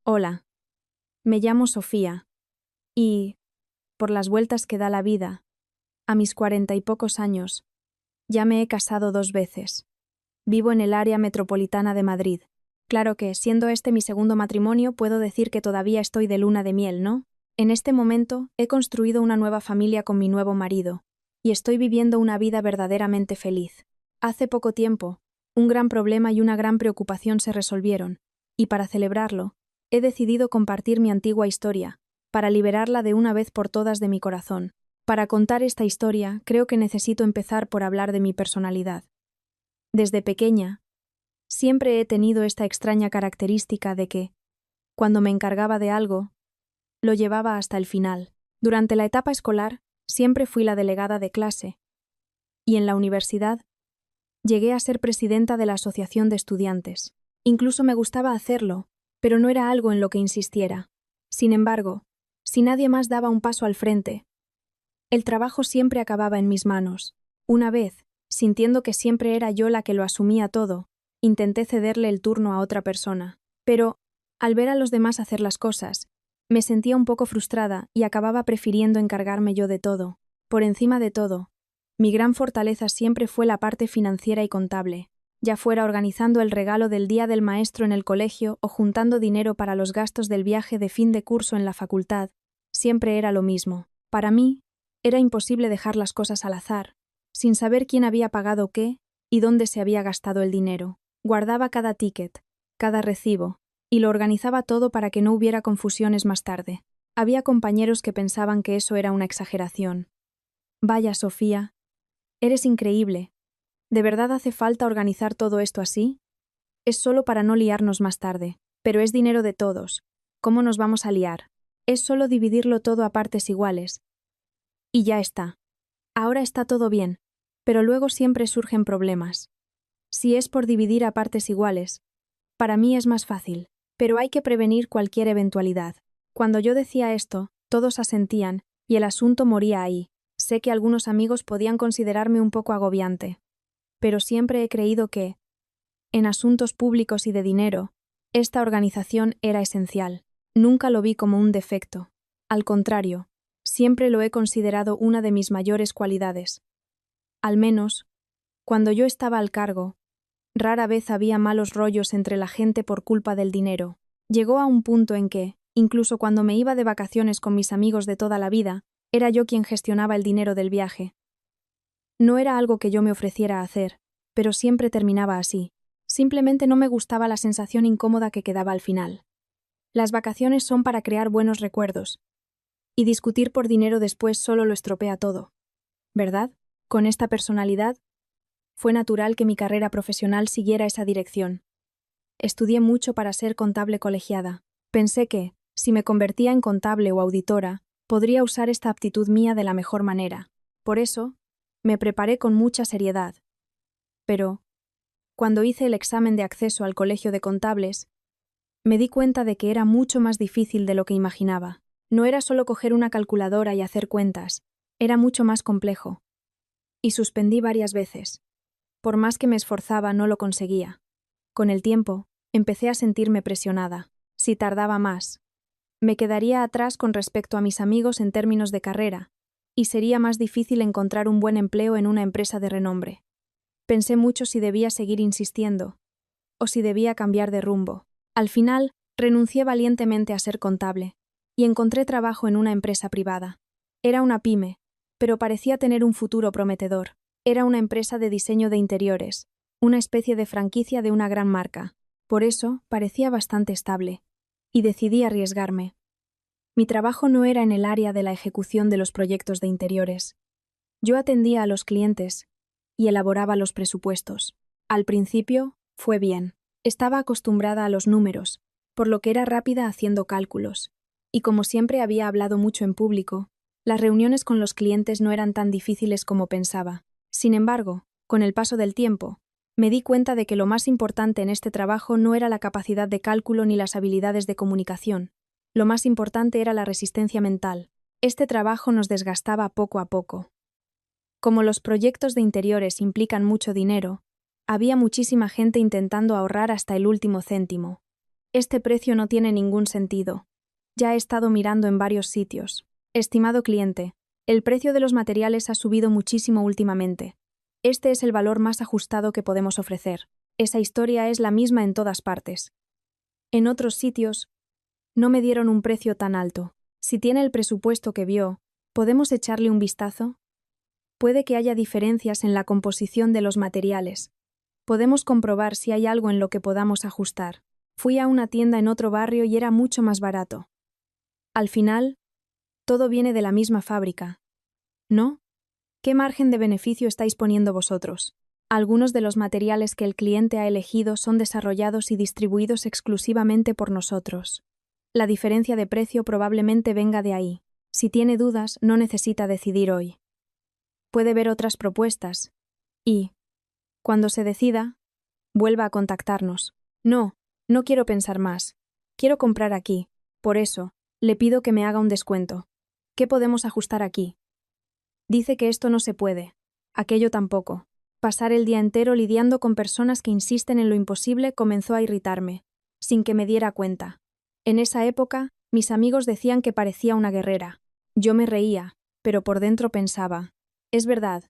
Hola, me llamo Sofía y, por las vueltas que da la vida, a mis 40 y pocos años, ya me he casado 2 veces. Vivo en el área metropolitana de Madrid. Claro que, siendo este mi segundo matrimonio, puedo decir que todavía estoy de luna de miel, ¿no? En este momento he construido una nueva familia con mi nuevo marido y estoy viviendo una vida verdaderamente feliz. Hace poco tiempo, un gran problema y una gran preocupación se resolvieron, y para celebrarlo, he decidido compartir mi antigua historia, para liberarla de una vez por todas de mi corazón. Para contar esta historia, creo que necesito empezar por hablar de mi personalidad. Desde pequeña, siempre he tenido esta extraña característica de que, cuando me encargaba de algo, lo llevaba hasta el final. Durante la etapa escolar, siempre fui la delegada de clase, y en la universidad, llegué a ser presidenta de la asociación de estudiantes. Incluso me gustaba hacerlo, pero no era algo en lo que insistiera. Sin embargo, si nadie más daba un paso al frente, el trabajo siempre acababa en mis manos. Una vez, sintiendo que siempre era yo la que lo asumía todo, intenté cederle el turno a otra persona. Pero, al ver a los demás hacer las cosas, me sentía un poco frustrada y acababa prefiriendo encargarme yo de todo. Por encima de todo, mi gran fortaleza siempre fue la parte financiera y contable, ya fuera organizando el regalo del día del maestro en el colegio o juntando dinero para los gastos del viaje de fin de curso en la facultad, siempre era lo mismo. Para mí, era imposible dejar las cosas al azar, sin saber quién había pagado qué y dónde se había gastado el dinero. Guardaba cada ticket, cada recibo, y lo organizaba todo para que no hubiera confusiones más tarde. Había compañeros que pensaban que eso era una exageración. Vaya, Sofía, eres increíble. ¿De verdad hace falta organizar todo esto así? Es solo para no liarnos más tarde, pero es dinero de todos. ¿Cómo nos vamos a liar? Es solo dividirlo todo a partes iguales. Y ya está. Ahora está todo bien, pero luego siempre surgen problemas. Si es por dividir a partes iguales, para mí es más fácil, pero hay que prevenir cualquier eventualidad. Cuando yo decía esto, todos asentían, y el asunto moría ahí. Sé que algunos amigos podían considerarme un poco agobiante, pero siempre he creído que, en asuntos públicos y de dinero, esta organización era esencial. Nunca lo vi como un defecto. Al contrario, siempre lo he considerado una de mis mayores cualidades. Al menos, cuando yo estaba al cargo, rara vez había malos rollos entre la gente por culpa del dinero. Llegó a un punto en que, incluso cuando me iba de vacaciones con mis amigos de toda la vida, era yo quien gestionaba el dinero del viaje. No era algo que yo me ofreciera a hacer, pero siempre terminaba así. Simplemente no me gustaba la sensación incómoda que quedaba al final. Las vacaciones son para crear buenos recuerdos, y discutir por dinero después solo lo estropea todo. ¿Verdad? Con esta personalidad, fue natural que mi carrera profesional siguiera esa dirección. Estudié mucho para ser contable colegiada. Pensé que, si me convertía en contable o auditora, podría usar esta aptitud mía de la mejor manera. Por eso, me preparé con mucha seriedad. Pero, cuando hice el examen de acceso al colegio de contables, me di cuenta de que era mucho más difícil de lo que imaginaba. No era solo coger una calculadora y hacer cuentas, era mucho más complejo. Y suspendí varias veces. Por más que me esforzaba, no lo conseguía. Con el tiempo, empecé a sentirme presionada. Si tardaba más, me quedaría atrás con respecto a mis amigos en términos de carrera, y sería más difícil encontrar un buen empleo en una empresa de renombre. Pensé mucho si debía seguir insistiendo, o si debía cambiar de rumbo. Al final, renuncié valientemente a ser contable, y encontré trabajo en una empresa privada. Era una pyme, pero parecía tener un futuro prometedor. Era una empresa de diseño de interiores, una especie de franquicia de una gran marca. Por eso, parecía bastante estable, y decidí arriesgarme. Mi trabajo no era en el área de la ejecución de los proyectos de interiores. Yo atendía a los clientes y elaboraba los presupuestos. Al principio, fue bien. Estaba acostumbrada a los números, por lo que era rápida haciendo cálculos. Y como siempre había hablado mucho en público, las reuniones con los clientes no eran tan difíciles como pensaba. Sin embargo, con el paso del tiempo, me di cuenta de que lo más importante en este trabajo no era la capacidad de cálculo ni las habilidades de comunicación. Lo más importante era la resistencia mental. Este trabajo nos desgastaba poco a poco. Como los proyectos de interiores implican mucho dinero, había muchísima gente intentando ahorrar hasta el último céntimo. Este precio no tiene ningún sentido. Ya he estado mirando en varios sitios. Estimado cliente, el precio de los materiales ha subido muchísimo últimamente. Este es el valor más ajustado que podemos ofrecer. Esa historia es la misma en todas partes. En otros sitios, no me dieron un precio tan alto. Si tiene el presupuesto que vio, ¿podemos echarle un vistazo? Puede que haya diferencias en la composición de los materiales. Podemos comprobar si hay algo en lo que podamos ajustar. Fui a una tienda en otro barrio y era mucho más barato. Al final, todo viene de la misma fábrica, ¿no? ¿Qué margen de beneficio estáis poniendo vosotros? Algunos de los materiales que el cliente ha elegido son desarrollados y distribuidos exclusivamente por nosotros. La diferencia de precio probablemente venga de ahí. Si tiene dudas, no necesita decidir hoy. Puede ver otras propuestas y, cuando se decida, vuelva a contactarnos. No, no quiero pensar más. Quiero comprar aquí. Por eso, le pido que me haga un descuento. ¿Qué podemos ajustar aquí? Dice que esto no se puede. Aquello tampoco. Pasar el día entero lidiando con personas que insisten en lo imposible comenzó a irritarme, sin que me diera cuenta. En esa época, mis amigos decían que parecía una guerrera. Yo me reía, pero por dentro pensaba, es verdad,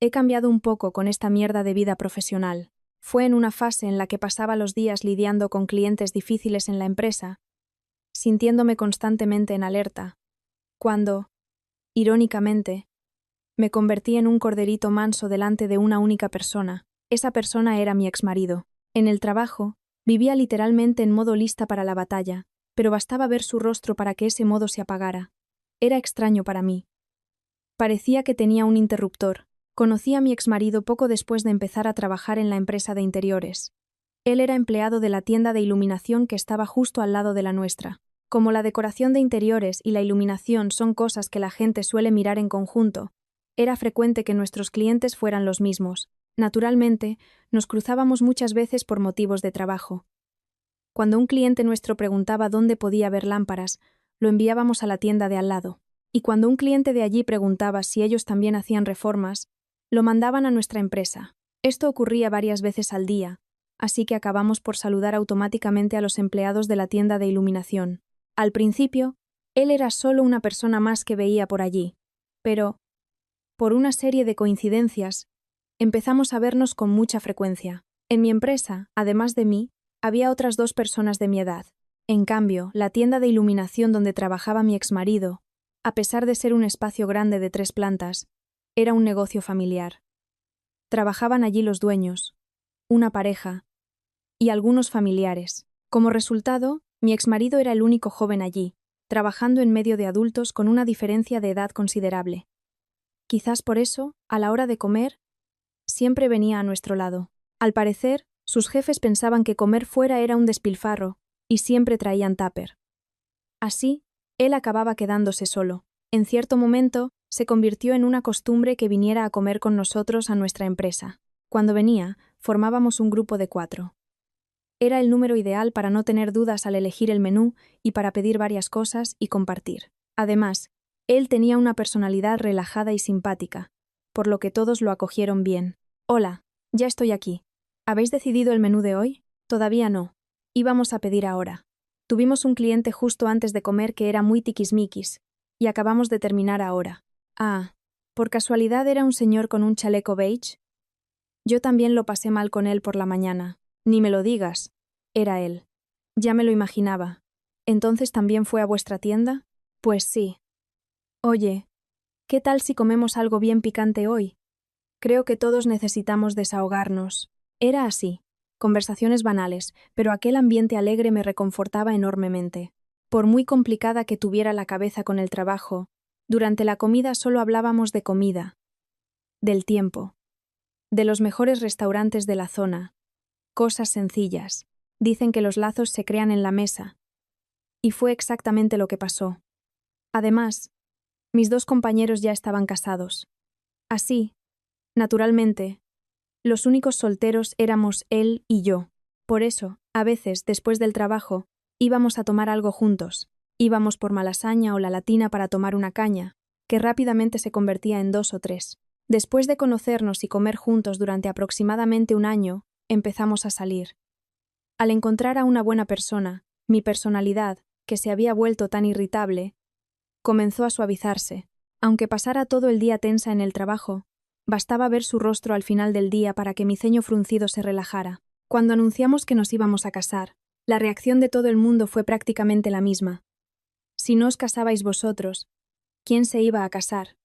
he cambiado un poco con esta mierda de vida profesional. Fue en una fase en la que pasaba los días lidiando con clientes difíciles en la empresa, sintiéndome constantemente en alerta, cuando, irónicamente, me convertí en un corderito manso delante de una única persona. Esa persona era mi exmarido. En el trabajo, vivía literalmente en modo lista para la batalla, pero bastaba ver su rostro para que ese modo se apagara. Era extraño para mí. Parecía que tenía un interruptor. Conocí a mi exmarido poco después de empezar a trabajar en la empresa de interiores. Él era empleado de la tienda de iluminación que estaba justo al lado de la nuestra. Como la decoración de interiores y la iluminación son cosas que la gente suele mirar en conjunto, era frecuente que nuestros clientes fueran los mismos. Naturalmente, nos cruzábamos muchas veces por motivos de trabajo. Cuando un cliente nuestro preguntaba dónde podía ver lámparas, lo enviábamos a la tienda de al lado. Y cuando un cliente de allí preguntaba si ellos también hacían reformas, lo mandaban a nuestra empresa. Esto ocurría varias veces al día, así que acabamos por saludar automáticamente a los empleados de la tienda de iluminación. Al principio, él era solo una persona más que veía por allí, pero, por una serie de coincidencias, empezamos a vernos con mucha frecuencia. En mi empresa, además de mí, había otras 2 personas de mi edad. En cambio, la tienda de iluminación donde trabajaba mi exmarido, a pesar de ser un espacio grande de 3 plantas, era un negocio familiar. Trabajaban allí los dueños, una pareja y algunos familiares. Como resultado, mi exmarido era el único joven allí, trabajando en medio de adultos con una diferencia de edad considerable. Quizás por eso, a la hora de comer, siempre venía a nuestro lado. Al parecer, sus jefes pensaban que comer fuera era un despilfarro, y siempre traían tupper. Así, él acababa quedándose solo. En cierto momento, se convirtió en una costumbre que viniera a comer con nosotros a nuestra empresa. Cuando venía, formábamos un grupo de 4. Era el número ideal para no tener dudas al elegir el menú y para pedir varias cosas y compartir. Además, él tenía una personalidad relajada y simpática, por lo que todos lo acogieron bien. Hola, ya estoy aquí. ¿Habéis decidido el menú de hoy? Todavía no. Íbamos a pedir ahora. Tuvimos un cliente justo antes de comer que era muy tiquismiquis, y acabamos de terminar ahora. Ah, ¿por casualidad era un señor con un chaleco beige? Yo también lo pasé mal con él por la mañana. Ni me lo digas. Era él. Ya me lo imaginaba. ¿Entonces también fue a vuestra tienda? Pues sí. Oye, ¿qué tal si comemos algo bien picante hoy? Creo que todos necesitamos desahogarnos. Era así. Conversaciones banales, pero aquel ambiente alegre me reconfortaba enormemente. Por muy complicada que tuviera la cabeza con el trabajo, durante la comida solo hablábamos de comida, del tiempo, de los mejores restaurantes de la zona, cosas sencillas. Dicen que los lazos se crean en la mesa. Y fue exactamente lo que pasó. Además, mis 2 compañeros ya estaban casados. Así, naturalmente, los únicos solteros éramos él y yo. Por eso, a veces, después del trabajo, íbamos a tomar algo juntos. Íbamos por Malasaña o La Latina para tomar una caña, que rápidamente se convertía en 2 o 3. Después de conocernos y comer juntos durante aproximadamente un año, empezamos a salir. Al encontrar a una buena persona, mi personalidad, que se había vuelto tan irritable, comenzó a suavizarse. Aunque pasara todo el día tensa en el trabajo, bastaba ver su rostro al final del día para que mi ceño fruncido se relajara. Cuando anunciamos que nos íbamos a casar, la reacción de todo el mundo fue prácticamente la misma. Si no os casabais vosotros, ¿quién se iba a casar?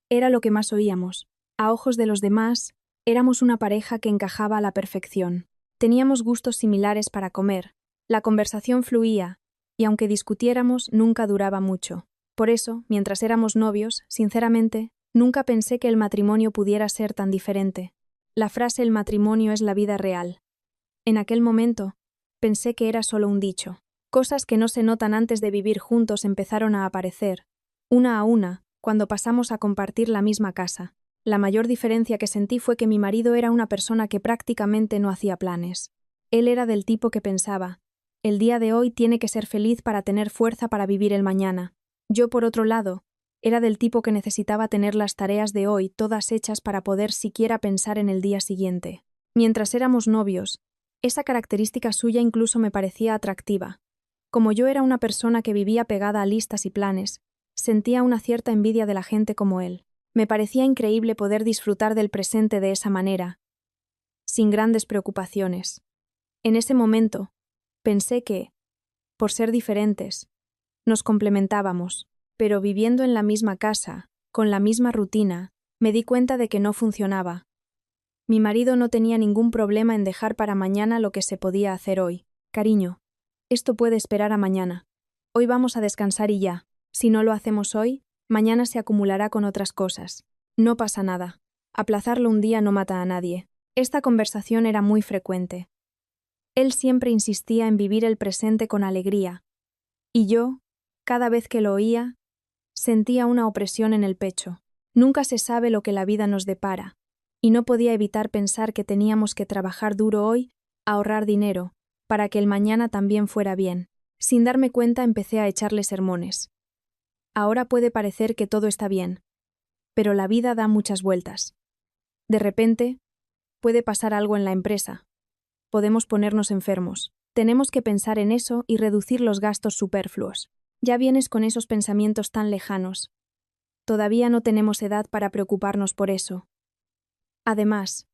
Era lo que más oíamos. A ojos de los demás, éramos una pareja que encajaba a la perfección. Teníamos gustos similares para comer, la conversación fluía, y aunque discutiéramos, nunca duraba mucho. Por eso, mientras éramos novios, sinceramente, nunca pensé que el matrimonio pudiera ser tan diferente. La frase "el matrimonio es la vida real". En aquel momento, pensé que era solo un dicho. Cosas que no se notan antes de vivir juntos empezaron a aparecer, una a una, cuando pasamos a compartir la misma casa. La mayor diferencia que sentí fue que mi marido era una persona que prácticamente no hacía planes. Él era del tipo que pensaba, el día de hoy tiene que ser feliz para tener fuerza para vivir el mañana. Yo, por otro lado, era del tipo que necesitaba tener las tareas de hoy todas hechas para poder siquiera pensar en el día siguiente. Mientras éramos novios, esa característica suya incluso me parecía atractiva. Como yo era una persona que vivía pegada a listas y planes, sentía una cierta envidia de la gente como él. Me parecía increíble poder disfrutar del presente de esa manera, sin grandes preocupaciones. En ese momento, pensé que, por ser diferentes, nos complementábamos, pero viviendo en la misma casa, con la misma rutina, me di cuenta de que no funcionaba. Mi marido no tenía ningún problema en dejar para mañana lo que se podía hacer hoy. Cariño, esto puede esperar a mañana. Hoy vamos a descansar y ya. Si no lo hacemos hoy, mañana se acumulará con otras cosas. No pasa nada. Aplazarlo un día no mata a nadie. Esta conversación era muy frecuente. Él siempre insistía en vivir el presente con alegría, y yo, cada vez que lo oía, sentía una opresión en el pecho. Nunca se sabe lo que la vida nos depara, y no podía evitar pensar que teníamos que trabajar duro hoy, ahorrar dinero, para que el mañana también fuera bien. Sin darme cuenta empecé a echarle sermones. Ahora puede parecer que todo está bien, pero la vida da muchas vueltas. De repente, puede pasar algo en la empresa. Podemos ponernos enfermos. Tenemos que pensar en eso y reducir los gastos superfluos. Ya vienes con esos pensamientos tan lejanos. Todavía no tenemos edad para preocuparnos por eso. Además,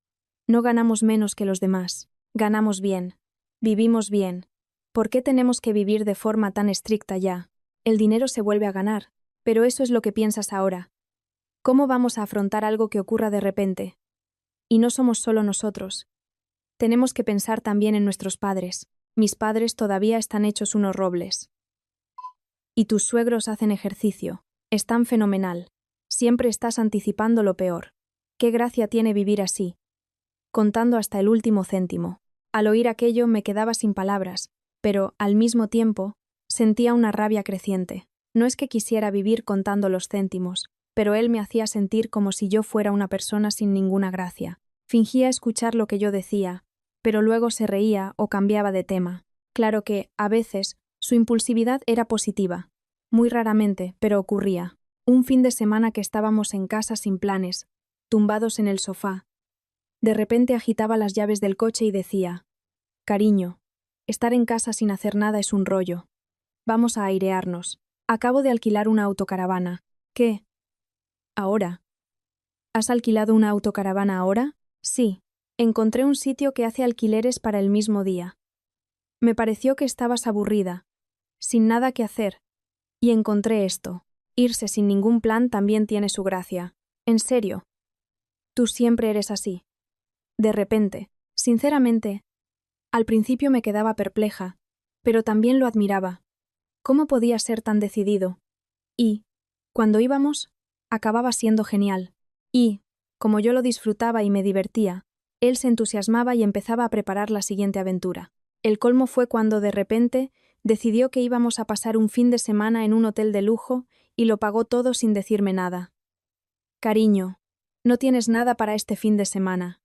no ganamos menos que los demás. Ganamos bien. Vivimos bien. ¿Por qué tenemos que vivir de forma tan estricta ya? El dinero se vuelve a ganar, pero eso es lo que piensas ahora. ¿Cómo vamos a afrontar algo que ocurra de repente? Y no somos solo nosotros. Tenemos que pensar también en nuestros padres. Mis padres todavía están hechos unos robles. Y tus suegros hacen ejercicio. Están fenomenal. Siempre estás anticipando lo peor. ¿Qué gracia tiene vivir así? Contando hasta el último céntimo. Al oír aquello me quedaba sin palabras, pero, al mismo tiempo, sentía una rabia creciente. No es que quisiera vivir contando los céntimos, pero él me hacía sentir como si yo fuera una persona sin ninguna gracia. Fingía escuchar lo que yo decía, pero luego se reía o cambiaba de tema. Claro que, a veces, su impulsividad era positiva. Muy raramente, pero ocurría. Un fin de semana que estábamos en casa sin planes, tumbados en el sofá. De repente agitaba las llaves del coche y decía: «Cariño, estar en casa sin hacer nada es un rollo. Vamos a airearnos. Acabo de alquilar una autocaravana». «¿Qué? ¿Ahora? ¿Has alquilado una autocaravana ahora?» «Sí. Encontré un sitio que hace alquileres para el mismo día. Me pareció que estabas aburrida, sin nada que hacer, y encontré esto. Irse sin ningún plan también tiene su gracia. En serio. Tú siempre eres así». De repente, sinceramente, al principio me quedaba perpleja, pero también lo admiraba. ¿Cómo podía ser tan decidido? Y, cuando íbamos, acababa siendo genial. Y, como yo lo disfrutaba y me divertía, él se entusiasmaba y empezaba a preparar la siguiente aventura. El colmo fue cuando, de repente, decidió que íbamos a pasar un fin de semana en un hotel de lujo y lo pagó todo sin decirme nada. «Cariño, no tienes nada para este fin de semana,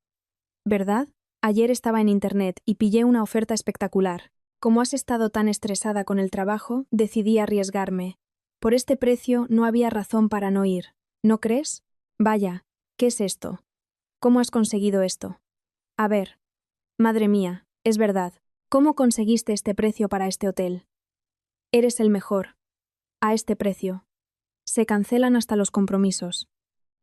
¿verdad? Ayer estaba en internet y pillé una oferta espectacular. Como has estado tan estresada con el trabajo, decidí arriesgarme. Por este precio no había razón para no ir. ¿No crees? Vaya, ¿qué es esto? ¿Cómo has conseguido esto? A ver. Madre mía, es verdad. ¿Cómo conseguiste este precio para este hotel? Eres el mejor. A este precio. Se cancelan hasta los compromisos.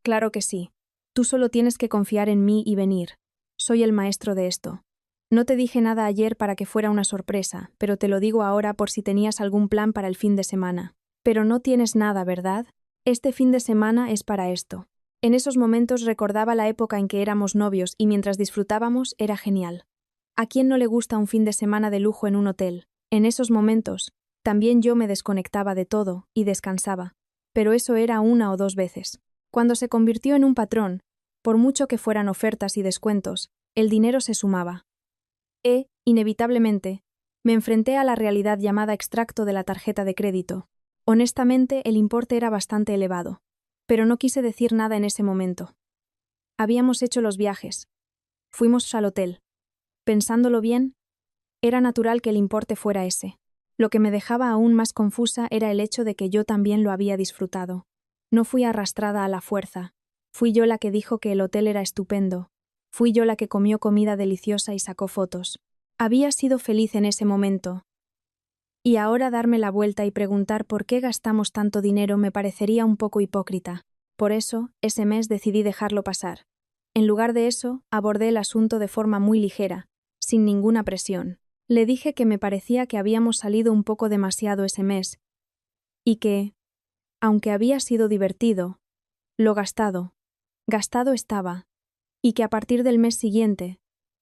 Claro que sí. Tú solo tienes que confiar en mí y venir. Soy el maestro de esto. No te dije nada ayer para que fuera una sorpresa, pero te lo digo ahora por si tenías algún plan para el fin de semana. Pero no tienes nada, ¿verdad? Este fin de semana es para esto. En esos momentos recordaba la época en que éramos novios y mientras disfrutábamos era genial. ¿A quién no le gusta un fin de semana de lujo en un hotel? En esos momentos, también yo me desconectaba de todo y descansaba. Pero eso era una o dos veces. Cuando se convirtió en un patrón, por mucho que fueran ofertas y descuentos, el dinero se sumaba. Inevitablemente, me enfrenté a la realidad llamada extracto de la tarjeta de crédito. Honestamente, el importe era bastante elevado, pero no quise decir nada en ese momento. Habíamos hecho los viajes. Fuimos al hotel. Pensándolo bien, era natural que el importe fuera ese. Lo que me dejaba aún más confusa era el hecho de que yo también lo había disfrutado. No fui arrastrada a la fuerza. Fui yo la que dijo que el hotel era estupendo. Fui yo la que comió comida deliciosa y sacó fotos. Había sido feliz en ese momento. Y ahora darme la vuelta y preguntar por qué gastamos tanto dinero me parecería un poco hipócrita. Por eso, ese mes decidí dejarlo pasar. En lugar de eso, abordé el asunto de forma muy ligera, sin ninguna presión. Le dije que me parecía que habíamos salido un poco demasiado ese mes, y que, aunque había sido divertido, lo gastado estaba, y que a partir del mes siguiente,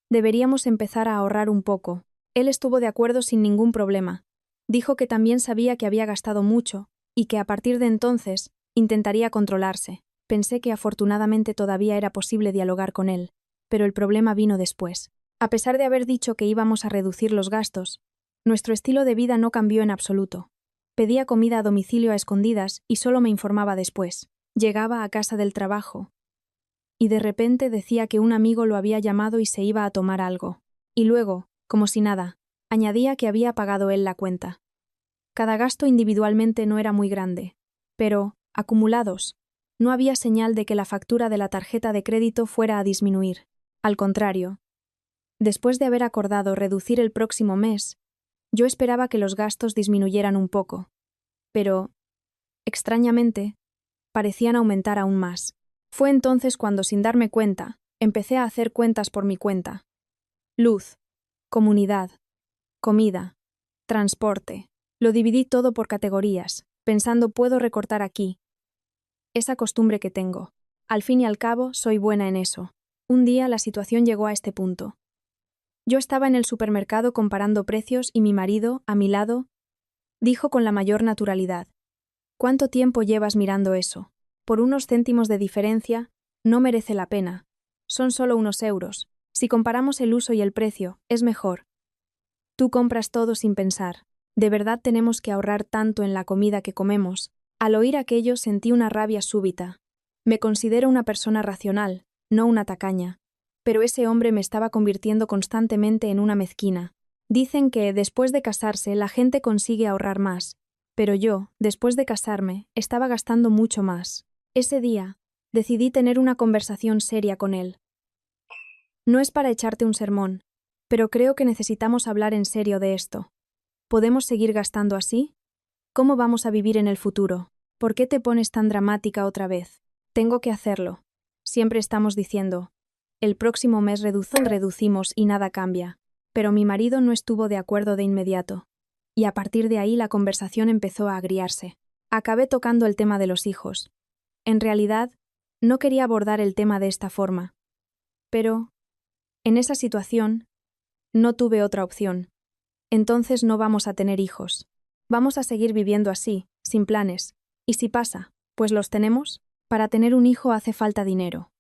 deberíamos empezar a ahorrar un poco. Él estuvo de acuerdo sin ningún problema. Dijo que también sabía que había gastado mucho, y que a partir de entonces, intentaría controlarse. Pensé que afortunadamente todavía era posible dialogar con él, pero el problema vino después. A pesar de haber dicho que íbamos a reducir los gastos, nuestro estilo de vida no cambió en absoluto. Pedía comida a domicilio a escondidas y solo me informaba después. Llegaba a casa del trabajo, y de repente decía que un amigo lo había llamado y se iba a tomar algo. Y luego, como si nada, añadía que había pagado él la cuenta. Cada gasto individualmente no era muy grande, pero, acumulados, no había señal de que la factura de la tarjeta de crédito fuera a disminuir. Al contrario, después de haber acordado reducir el próximo mes, yo esperaba que los gastos disminuyeran un poco, pero, extrañamente, parecían aumentar aún más. Fue entonces cuando, sin darme cuenta, empecé a hacer cuentas por mi cuenta. Luz, comunidad, comida, transporte. Lo dividí todo por categorías, pensando puedo recortar aquí. Esa costumbre que tengo. Al fin y al cabo, soy buena en eso. Un día la situación llegó a este punto. Yo estaba en el supermercado comparando precios y mi marido, a mi lado, dijo con la mayor naturalidad: ¿Cuánto tiempo llevas mirando eso? Por unos céntimos de diferencia, no merece la pena. Son solo unos euros. Si comparamos el uso y el precio, es mejor. Tú compras todo sin pensar. ¿De verdad tenemos que ahorrar tanto en la comida que comemos? Al oír aquello sentí una rabia súbita. Me considero una persona racional, no una tacaña. Pero ese hombre me estaba convirtiendo constantemente en una mezquina. Dicen que, después de casarse, la gente consigue ahorrar más. Pero yo, después de casarme, estaba gastando mucho más. Ese día, decidí tener una conversación seria con él. No es para echarte un sermón, pero creo que necesitamos hablar en serio de esto. ¿Podemos seguir gastando así? ¿Cómo vamos a vivir en el futuro? ¿Por qué te pones tan dramática otra vez? Tengo que hacerlo. Siempre estamos diciendo, el próximo mes reducimos y nada cambia. Pero mi marido no estuvo de acuerdo de inmediato. Y a partir de ahí la conversación empezó a agriarse. Acabé tocando el tema de los hijos. En realidad, no quería abordar el tema de esta forma. Pero, en esa situación, no tuve otra opción. Entonces no vamos a tener hijos. Vamos a seguir viviendo así, sin planes. Y si pasa, pues los tenemos. Para tener un hijo hace falta dinero.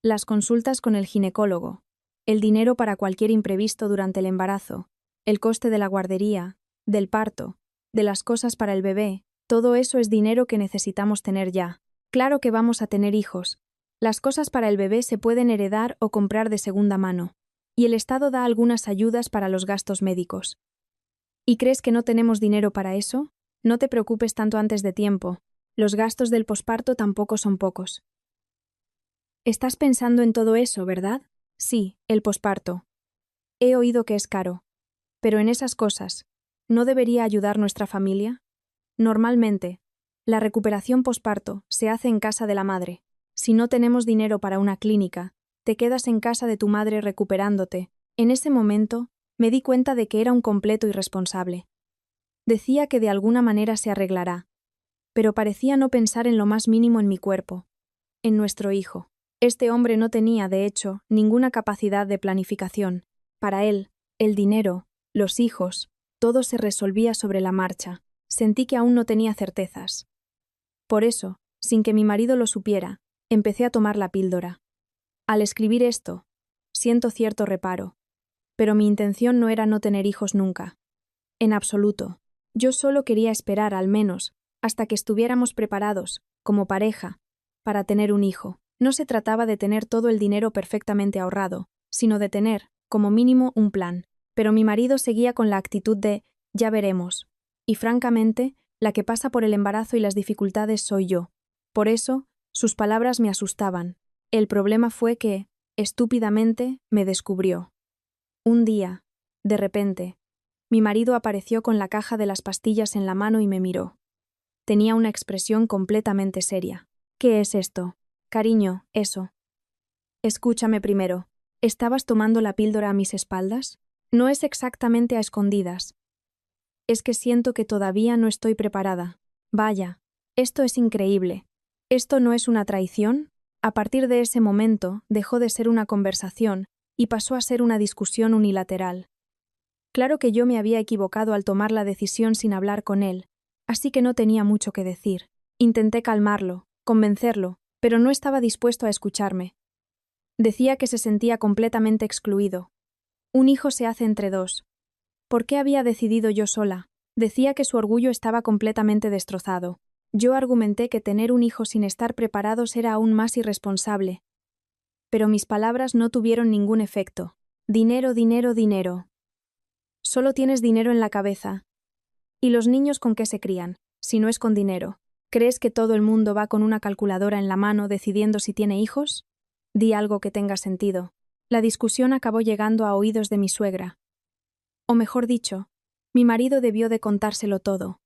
Las consultas con el ginecólogo, el dinero para cualquier imprevisto durante el embarazo, el coste de la guardería, del parto, de las cosas para el bebé, todo eso es dinero que necesitamos tener ya. Claro que vamos a tener hijos. Las cosas para el bebé se pueden heredar o comprar de segunda mano. Y el Estado da algunas ayudas para los gastos médicos. ¿Y crees que no tenemos dinero para eso? No te preocupes tanto antes de tiempo. Los gastos del posparto tampoco son pocos. Estás pensando en todo eso, ¿verdad? Sí, el posparto. He oído que es caro. Pero en esas cosas, ¿no debería ayudar nuestra familia? Normalmente, la recuperación posparto se hace en casa de la madre. Si no tenemos dinero para una clínica, te quedas en casa de tu madre recuperándote. En ese momento, me di cuenta de que era un completo irresponsable. Decía que de alguna manera se arreglará, pero parecía no pensar en lo más mínimo en mi cuerpo, en nuestro hijo. Este hombre no tenía, de hecho, ninguna capacidad de planificación. Para él, el dinero, los hijos, todo se resolvía sobre la marcha. Sentí que aún no tenía certezas. Por eso, sin que mi marido lo supiera, empecé a tomar la píldora. Al escribir esto, siento cierto reparo, pero mi intención no era no tener hijos nunca. En absoluto. Yo solo quería esperar, al menos, hasta que estuviéramos preparados, como pareja, para tener un hijo. No se trataba de tener todo el dinero perfectamente ahorrado, sino de tener, como mínimo, un plan. Pero mi marido seguía con la actitud de «ya veremos», y francamente, la que pasa por el embarazo y las dificultades soy yo. Por eso, sus palabras me asustaban. El problema fue que, estúpidamente, me descubrió. Un día, de repente, mi marido apareció con la caja de las pastillas en la mano y me miró. Tenía una expresión completamente seria. «¿Qué es esto?» «Cariño, eso». «Escúchame primero. ¿Estabas tomando la píldora a mis espaldas?» «No es exactamente a escondidas. Es que siento que todavía no estoy preparada. Vaya, esto es increíble. ¿Esto no es una traición?» A partir de ese momento dejó de ser una conversación y pasó a ser una discusión unilateral. Claro que yo me había equivocado al tomar la decisión sin hablar con él, así que no tenía mucho que decir. Intenté calmarlo, convencerlo, pero no estaba dispuesto a escucharme. Decía que se sentía completamente excluido. Un hijo se hace entre dos. ¿Por qué había decidido yo sola? Decía que su orgullo estaba completamente destrozado. Yo argumenté que tener un hijo sin estar preparados era aún más irresponsable. Pero mis palabras no tuvieron ningún efecto. Dinero, dinero, dinero. Solo tienes dinero en la cabeza. ¿Y los niños con qué se crían, si no es con dinero? ¿Crees que todo el mundo va con una calculadora en la mano decidiendo si tiene hijos? Di algo que tenga sentido. La discusión acabó llegando a oídos de mi suegra. O mejor dicho, mi marido debió de contárselo todo.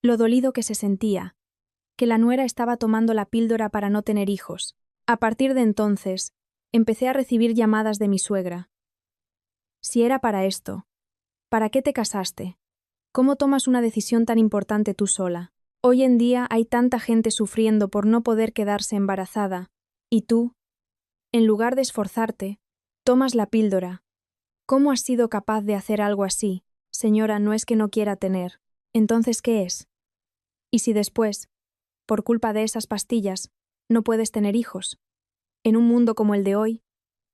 Lo dolido que se sentía, que la nuera estaba tomando la píldora para no tener hijos. A partir de entonces, empecé a recibir llamadas de mi suegra. Si era para esto, ¿para qué te casaste? ¿Cómo tomas una decisión tan importante tú sola? Hoy en día hay tanta gente sufriendo por no poder quedarse embarazada, y tú, en lugar de esforzarte, tomas la píldora. ¿Cómo has sido capaz de hacer algo así? Señora, no es que no quiera tener. Entonces, ¿qué es? ¿Y si después, por culpa de esas pastillas, no puedes tener hijos? En un mundo como el de hoy,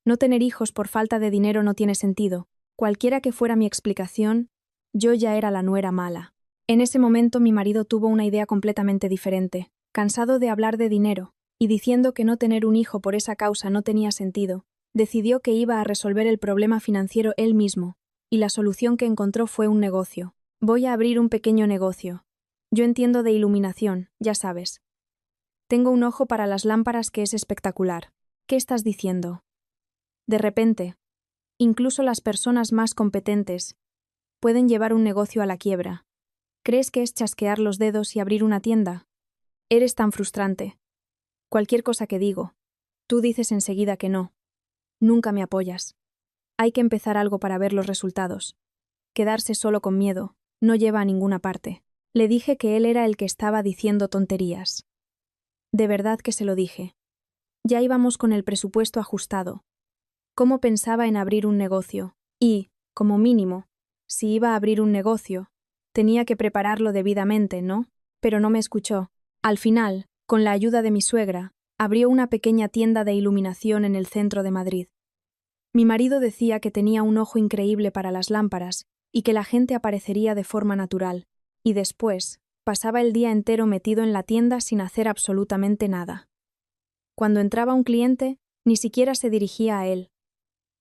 no tener hijos por falta de dinero no tiene sentido. Cualquiera que fuera mi explicación, yo ya era la nuera mala. En ese momento mi marido tuvo una idea completamente diferente. Cansado de hablar de dinero, y diciendo que no tener un hijo por esa causa no tenía sentido, decidió que iba a resolver el problema financiero él mismo, y la solución que encontró fue un negocio. Voy a abrir un pequeño negocio. Yo entiendo de iluminación, ya sabes. Tengo un ojo para las lámparas que es espectacular. ¿Qué estás diciendo? De repente, incluso las personas más competentes pueden llevar un negocio a la quiebra. ¿Crees que es chasquear los dedos y abrir una tienda? Eres tan frustrante. Cualquier cosa que digo, tú dices enseguida que no. Nunca me apoyas. Hay que empezar algo para ver los resultados. Quedarse solo con miedo no lleva a ninguna parte. Le dije que él era el que estaba diciendo tonterías. De verdad que se lo dije. Ya íbamos con el presupuesto ajustado. ¿Cómo pensaba en abrir un negocio? Y, como mínimo, si iba a abrir un negocio, tenía que prepararlo debidamente, ¿no? Pero no me escuchó. Al final, con la ayuda de mi suegra, abrió una pequeña tienda de iluminación en el centro de Madrid. Mi marido decía que tenía un ojo increíble para las lámparas y que la gente aparecería de forma natural, y después pasaba el día entero metido en la tienda sin hacer absolutamente nada. Cuando entraba un cliente, ni siquiera se dirigía a él.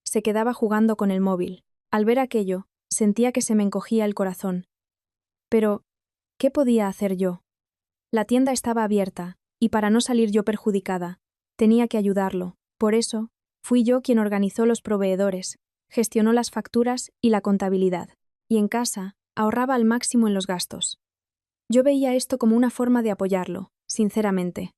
Se quedaba jugando con el móvil. Al ver aquello, sentía que se me encogía el corazón. Pero, ¿qué podía hacer yo? La tienda estaba abierta, y para no salir yo perjudicada, tenía que ayudarlo. Por eso, fui yo quien organizó los proveedores, gestionó las facturas y la contabilidad. y en casa ahorraba al máximo en los gastos. Yo veía esto como una forma de apoyarlo, sinceramente.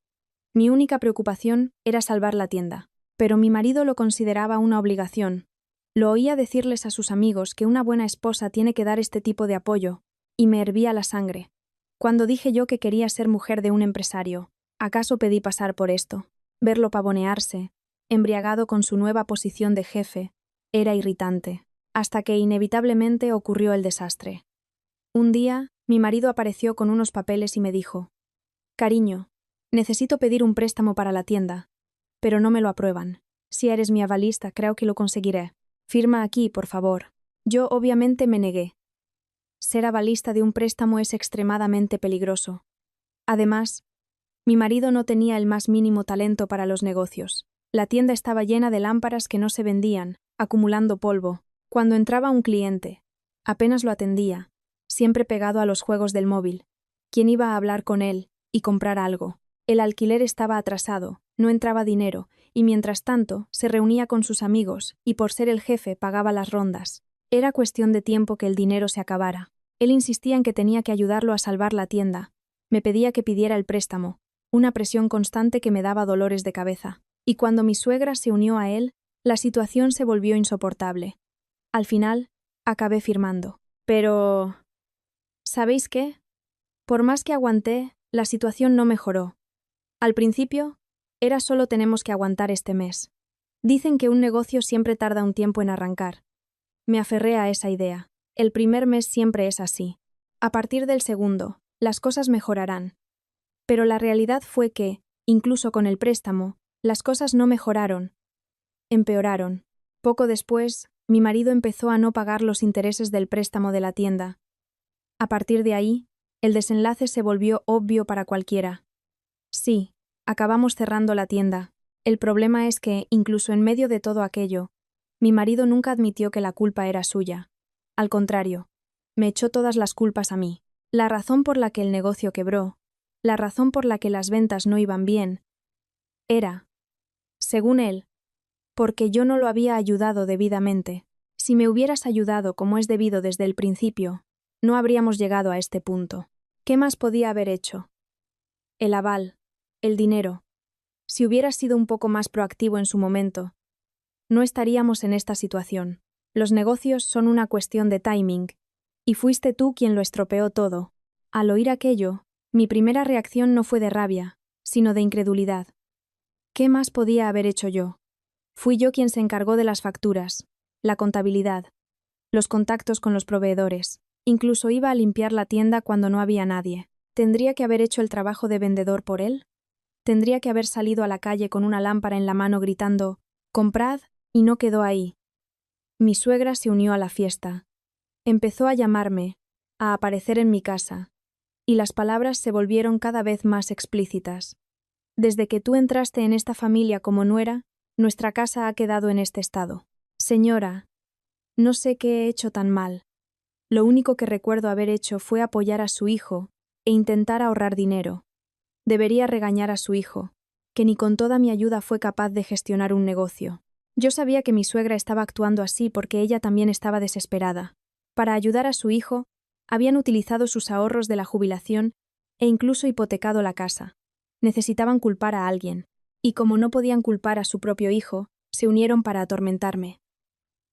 Mi única preocupación era salvar la tienda, pero mi marido lo consideraba una obligación. Lo oía decirles a sus amigos que una buena esposa tiene que dar este tipo de apoyo, y me hervía la sangre. Cuando dije yo que quería ser mujer de un empresario, ¿acaso pedí pasar por esto? Verlo pavonearse, embriagado con su nueva posición de jefe, era irritante, hasta que inevitablemente ocurrió el desastre. Un día, mi marido apareció con unos papeles y me dijo: «Cariño, necesito pedir un préstamo para la tienda, pero no me lo aprueban. Si eres mi avalista, creo que lo conseguiré. Firma aquí, por favor». Yo obviamente me negué. Ser avalista de un préstamo es extremadamente peligroso. Además, mi marido no tenía el más mínimo talento para los negocios. La tienda estaba llena de lámparas que no se vendían, acumulando polvo. Cuando entraba un cliente, apenas lo atendía, siempre pegado a los juegos del móvil. ¿Quién iba a hablar con él y comprar algo? El alquiler estaba atrasado, no entraba dinero, y mientras tanto se reunía con sus amigos y por ser el jefe pagaba las rondas. Era cuestión de tiempo que el dinero se acabara. Él insistía en que tenía que ayudarlo a salvar la tienda. Me pedía que pidiera el préstamo, una presión constante que me daba dolores de cabeza. Y cuando mi suegra se unió a él, la situación se volvió insoportable. Al final, acabé firmando. Pero... ¿sabéis qué? Por más que aguanté, la situación no mejoró. Al principio, era solo tenemos que aguantar este mes. Dicen que un negocio siempre tarda un tiempo en arrancar. Me aferré a esa idea. El primer mes siempre es así. A partir del segundo, las cosas mejorarán. Pero la realidad fue que, incluso con el préstamo, las cosas no mejoraron. Empeoraron. Poco después, mi marido empezó a no pagar los intereses del préstamo de la tienda. A partir de ahí, el desenlace se volvió obvio para cualquiera. Sí, acabamos cerrando la tienda. El problema es que, incluso en medio de todo aquello, mi marido nunca admitió que la culpa era suya. Al contrario, me echó todas las culpas a mí. La razón por la que el negocio quebró, la razón por la que las ventas no iban bien, era, según él, porque yo no lo había ayudado debidamente. Si me hubieras ayudado como es debido desde el principio, no habríamos llegado a este punto. ¿Qué más podía haber hecho? El aval, el dinero. Si hubieras sido un poco más proactivo en su momento, no estaríamos en esta situación. Los negocios son una cuestión de timing, y fuiste tú quien lo estropeó todo. Al oír aquello, mi primera reacción no fue de rabia, sino de incredulidad. ¿Qué más podía haber hecho yo? Fui yo quien se encargó de las facturas, la contabilidad, los contactos con los proveedores. Incluso iba a limpiar la tienda cuando no había nadie. ¿Tendría que haber hecho el trabajo de vendedor por él? ¿Tendría que haber salido a la calle con una lámpara en la mano gritando «comprad», y no quedó ahí? Mi suegra se unió a la fiesta. Empezó a llamarme, a aparecer en mi casa, y las palabras se volvieron cada vez más explícitas. Desde que tú entraste en esta familia como nuera, nuestra casa ha quedado en este estado. Señora, no sé qué he hecho tan mal. Lo único que recuerdo haber hecho fue apoyar a su hijo e intentar ahorrar dinero. Debería regañar a su hijo, que ni con toda mi ayuda fue capaz de gestionar un negocio. Yo sabía que mi suegra estaba actuando así porque ella también estaba desesperada. Para ayudar a su hijo, habían utilizado sus ahorros de la jubilación e incluso hipotecado la casa. Necesitaban culpar a alguien, y como no podían culpar a su propio hijo, se unieron para atormentarme.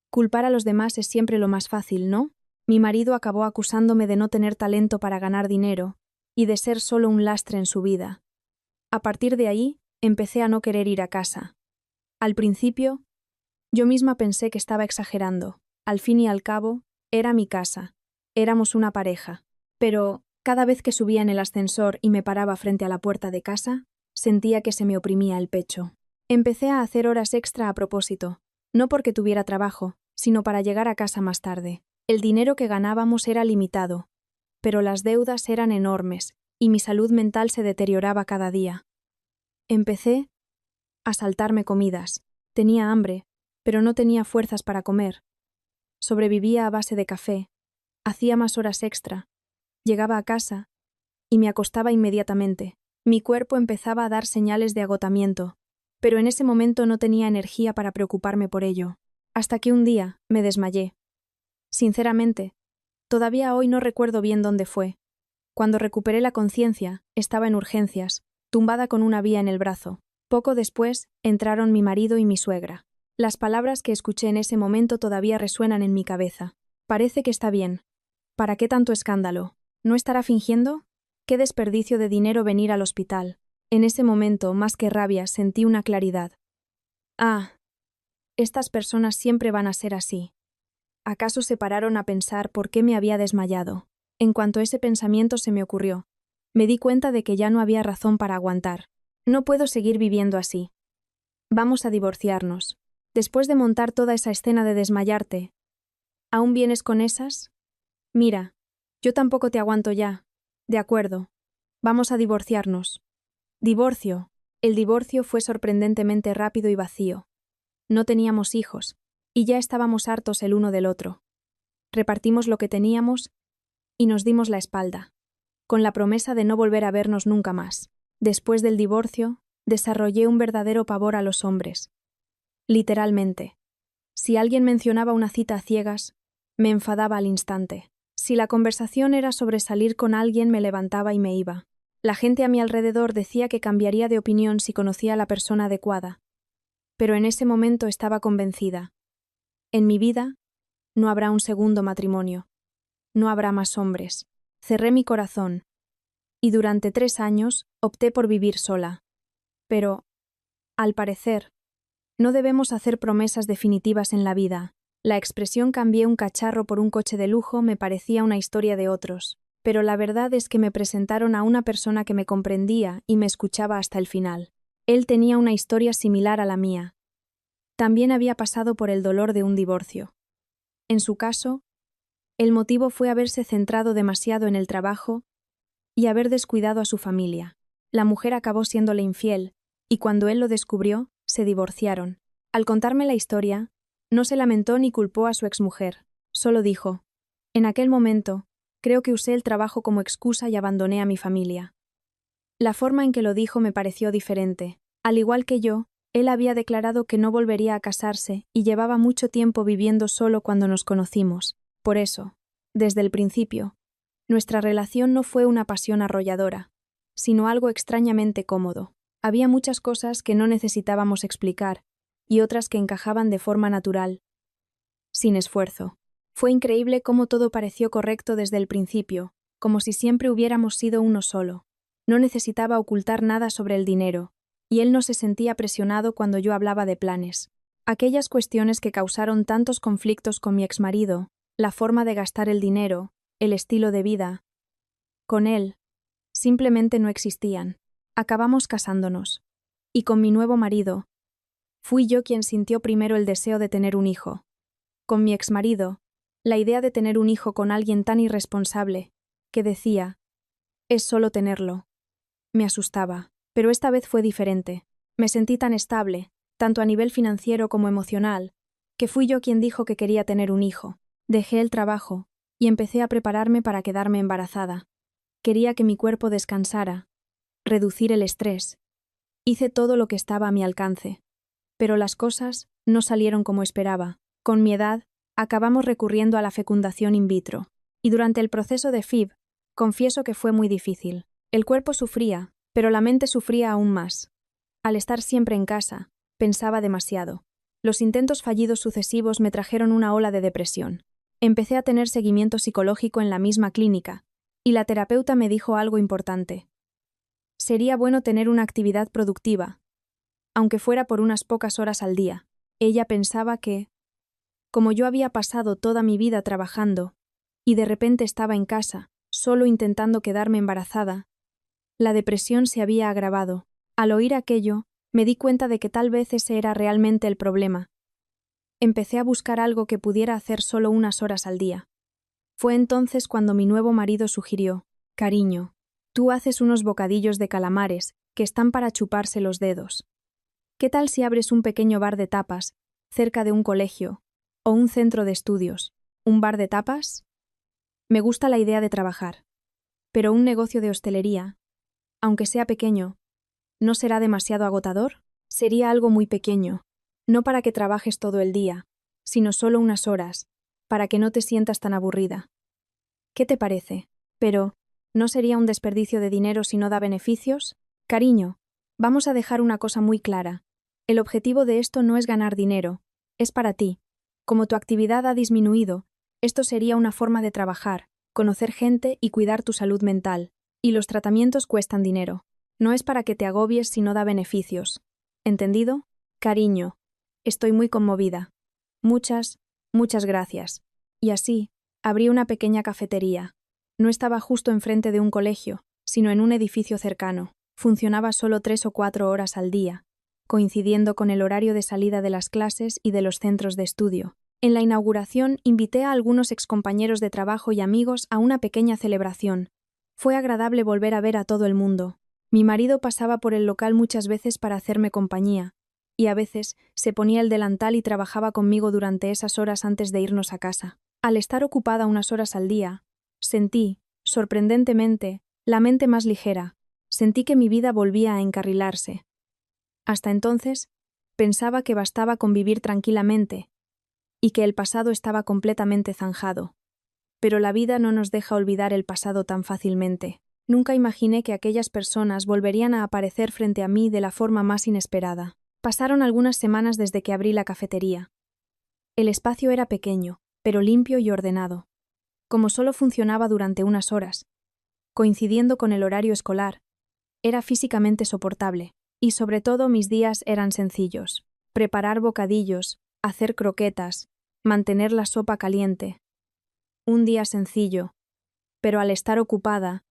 Culpar a los demás es siempre lo más fácil, ¿no? Mi marido acabó acusándome de no tener talento para ganar dinero y de ser solo un lastre en su vida. A partir de ahí, empecé a no querer ir a casa. Al principio, yo misma pensé que estaba exagerando. Al fin y al cabo, era mi casa. Éramos una pareja. Pero, cada vez que subía en el ascensor y me paraba frente a la puerta de casa, sentía que se me oprimía el pecho. Empecé a hacer horas extra a propósito, no porque tuviera trabajo, sino para llegar a casa más tarde. El dinero que ganábamos era limitado, pero las deudas eran enormes y mi salud mental se deterioraba cada día. Empecé a saltarme comidas. Tenía hambre, pero no tenía fuerzas para comer. Sobrevivía a base de café. Hacía más horas extra. Llegaba a casa y me acostaba inmediatamente. Mi cuerpo empezaba a dar señales de agotamiento, pero en ese momento no tenía energía para preocuparme por ello. Hasta que un día me desmayé. Sinceramente, Todavía hoy no recuerdo bien dónde fue. Cuando recuperé la conciencia, estaba en urgencias, tumbada con una vía en el brazo. Poco después, entraron mi marido y mi suegra. Las palabras que escuché en ese momento todavía resuenan en mi cabeza. Parece que está bien. ¿Para qué tanto escándalo? ¿No estará fingiendo? Qué desperdicio de dinero venir al hospital. En ese momento, más que rabia, sentí una claridad. Ah, estas personas siempre van a ser así. ¿Acaso se pararon a pensar por qué me había desmayado? En cuanto ese pensamiento se me ocurrió, me di cuenta de que ya no había razón para aguantar. No puedo seguir viviendo así. Vamos a divorciarnos. Después de montar toda esa escena de desmayarte, ¿aún vienes con esas? Mira, yo tampoco te aguanto ya. De acuerdo. Vamos a divorciarnos. Divorcio. El divorcio fue sorprendentemente rápido y vacío. No teníamos hijos, y ya estábamos hartos el uno del otro. Repartimos lo que teníamos y nos dimos la espalda, con la promesa de no volver a vernos nunca más. Después del divorcio, desarrollé un verdadero pavor a los hombres. Literalmente. Si alguien mencionaba una cita a ciegas, me enfadaba al instante. Si la conversación era sobre salir con alguien, me levantaba y me iba. La gente a mi alrededor decía que cambiaría de opinión si conocía a la persona adecuada. Pero en ese momento estaba convencida. En mi vida no habrá un segundo matrimonio. No habrá más hombres. Cerré mi corazón. Y durante 3 años opté por vivir sola. Pero, al parecer, no debemos hacer promesas definitivas en la vida. La expresión cambié un cacharro por un coche de lujo me parecía una historia de otros. Pero la verdad es que me presentaron a una persona que me comprendía y me escuchaba hasta el final. Él tenía una historia similar a la mía. También había pasado por el dolor de un divorcio. En su caso, el motivo fue haberse centrado demasiado en el trabajo y haber descuidado a su familia. La mujer acabó siéndole infiel, y cuando él lo descubrió, se divorciaron. Al contarme la historia, no se lamentó ni culpó a su exmujer. Solo dijo: en aquel momento, creo que usé el trabajo como excusa y abandoné a mi familia. La forma en que lo dijo me pareció diferente. Al igual que yo, él había declarado que no volvería a casarse y llevaba mucho tiempo viviendo solo cuando nos conocimos. Por eso, desde el principio, nuestra relación no fue una pasión arrolladora, sino algo extrañamente cómodo. Había muchas cosas que no necesitábamos explicar y otras que encajaban de forma natural, sin esfuerzo. Fue increíble cómo todo pareció correcto desde el principio, como si siempre hubiéramos sido uno solo. No necesitaba ocultar nada sobre el dinero, y él no se sentía presionado cuando yo hablaba de planes. Aquellas cuestiones que causaron tantos conflictos con mi exmarido, la forma de gastar el dinero, el estilo de vida, con él, simplemente no existían. Acabamos casándonos. Y con mi nuevo marido, fui yo quien sintió primero el deseo de tener un hijo. Con mi exmarido, la idea de tener un hijo con alguien tan irresponsable, que decía, es solo tenerlo, me asustaba. Pero esta vez fue diferente. Me sentí tan estable, tanto a nivel financiero como emocional, que fui yo quien dijo que quería tener un hijo. Dejé el trabajo y empecé a prepararme para quedarme embarazada. Quería que mi cuerpo descansara, reducir el estrés. Hice todo lo que estaba a mi alcance. Pero las cosas no salieron como esperaba. Con mi edad, acabamos recurriendo a la fecundación in vitro. Y durante el proceso de FIV, confieso que fue muy difícil. El cuerpo sufría, pero la mente sufría aún más. Al estar siempre en casa, pensaba demasiado. Los intentos fallidos sucesivos me trajeron una ola de depresión. Empecé a tener seguimiento psicológico en la misma clínica, y la terapeuta me dijo algo importante. Sería bueno tener una actividad productiva, aunque fuera por unas pocas horas al día. Ella pensaba que, como yo había pasado toda mi vida trabajando, y de repente estaba en casa, solo intentando quedarme embarazada, la depresión se había agravado. Al oír aquello, me di cuenta de que tal vez ese era realmente el problema. Empecé a buscar algo que pudiera hacer solo unas horas al día. Fue entonces cuando mi nuevo marido sugirió: cariño, tú haces unos bocadillos de calamares que están para chuparse los dedos. ¿Qué tal si abres un pequeño bar de tapas cerca de un colegio o un centro de estudios? ¿Un bar de tapas? Me gusta la idea de trabajar, pero un negocio de hostelería, aunque sea pequeño, ¿no será demasiado agotador? Sería algo muy pequeño, no para que trabajes todo el día, sino solo unas horas, para que no te sientas tan aburrida. ¿Qué te parece? Pero, ¿no sería un desperdicio de dinero si no da beneficios? Cariño, vamos a dejar una cosa muy clara. El objetivo de esto no es ganar dinero, es para ti. Como tu actividad ha disminuido, esto sería una forma de trabajar, conocer gente y cuidar tu salud mental. Y los tratamientos cuestan dinero. No es para que te agobies si no da beneficios. ¿Entendido? Cariño, estoy muy conmovida. Muchas gracias. Y así, abrí una pequeña cafetería. No estaba justo enfrente de un colegio, sino en un edificio cercano. Funcionaba solo 3 o 4 horas al día, coincidiendo con el horario de salida de las clases y de los centros de estudio. En la inauguración invité a algunos excompañeros de trabajo y amigos a una pequeña celebración. Fue agradable volver a ver a todo el mundo. Mi marido pasaba por el local muchas veces para hacerme compañía, y a veces se ponía el delantal y trabajaba conmigo durante esas horas antes de irnos a casa. Al estar ocupada unas horas al día, sentí, sorprendentemente, la mente más ligera. Sentí que mi vida volvía a encarrilarse. Hasta entonces, pensaba que bastaba con vivir tranquilamente y que el pasado estaba completamente zanjado. Pero la vida no nos deja olvidar el pasado tan fácilmente. Nunca imaginé que aquellas personas volverían a aparecer frente a mí de la forma más inesperada. Pasaron algunas semanas desde que abrí la cafetería. El espacio era pequeño, pero limpio y ordenado. Como solo funcionaba durante unas horas, coincidiendo con el horario escolar, era físicamente soportable, y sobre todo mis días eran sencillos. Preparar bocadillos, hacer croquetas, mantener la sopa caliente. Un día sencillo, pero al estar ocupada,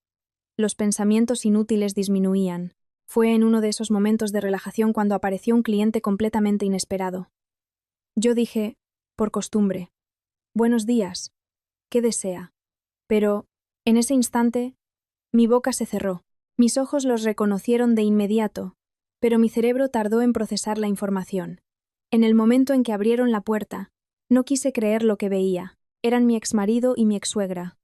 los pensamientos inútiles disminuían. Fue en uno de esos momentos de relajación cuando apareció un cliente completamente inesperado. Yo dije, por costumbre, «Buenos días, ¿qué desea?» Pero, en ese instante, mi boca se cerró. Mis ojos los reconocieron de inmediato, pero mi cerebro tardó en procesar la información. En el momento en que abrieron la puerta, no quise creer lo que veía. Eran mi exmarido y mi exsuegra.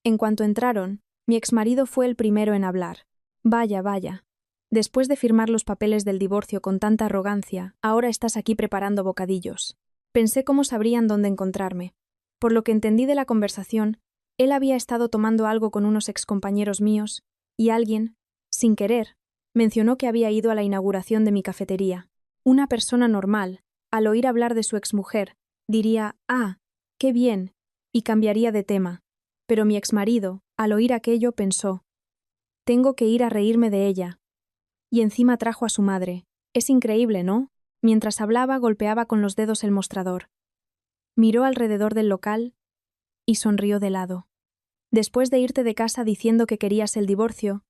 En cuanto entraron, mi exmarido fue el primero en hablar. Vaya. Después de firmar los papeles del divorcio con tanta arrogancia, ahora estás aquí preparando bocadillos. Pensé cómo sabrían dónde encontrarme. Por lo que entendí de la conversación, él había estado tomando algo con unos excompañeros míos, y alguien, sin querer, mencionó que había ido a la inauguración de mi cafetería. Una persona normal, al oír hablar de su exmujer, diría, «Ah, qué bien», y cambiaría de tema. Pero mi exmarido, al oír aquello, pensó, «Tengo que ir a reírme de ella». Y encima trajo a su madre. Es increíble, ¿no? Mientras hablaba, golpeaba con los dedos el mostrador. Miró alrededor del local y sonrió de lado. Después de irte de casa diciendo que querías el divorcio,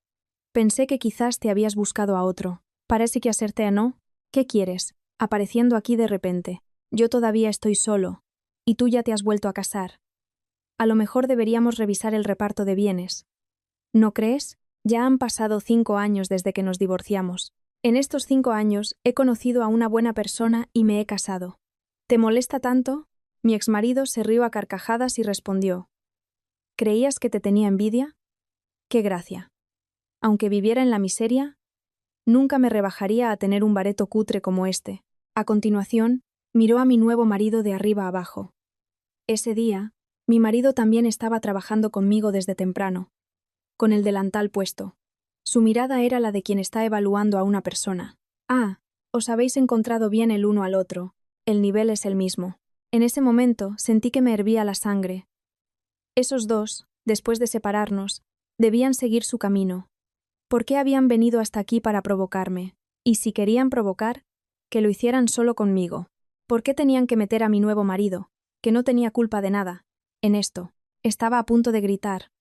pensé que quizás te habías buscado a otro. Parece que acerté, ¿no? ¿Qué quieres? Apareciendo aquí de repente. Yo todavía estoy solo, y tú ya te has vuelto a casar. A lo mejor deberíamos revisar el reparto de bienes. ¿No crees? Ya han pasado 5 años desde que nos divorciamos. En estos 5 años he conocido a una buena persona y me he casado. ¿Te molesta tanto? Mi exmarido se rió a carcajadas y respondió, ¿creías que te tenía envidia? ¡Qué gracia! Aunque viviera en la miseria, nunca me rebajaría a tener un bareto cutre como este. A continuación, miró a mi nuevo marido de arriba abajo. Ese día, mi marido también estaba trabajando conmigo desde temprano, con el delantal puesto. Su mirada era la de quien está evaluando a una persona. «Ah, os habéis encontrado bien el uno al otro. El nivel es el mismo». En ese momento sentí que me hervía la sangre. Esos dos, después de separarnos, debían seguir su camino. ¿Por qué habían venido hasta aquí para provocarme? Y si querían provocar, que lo hicieran solo conmigo. ¿Por qué tenían que meter a mi nuevo marido, que no tenía culpa de nada, en esto? Estaba a punto de gritar,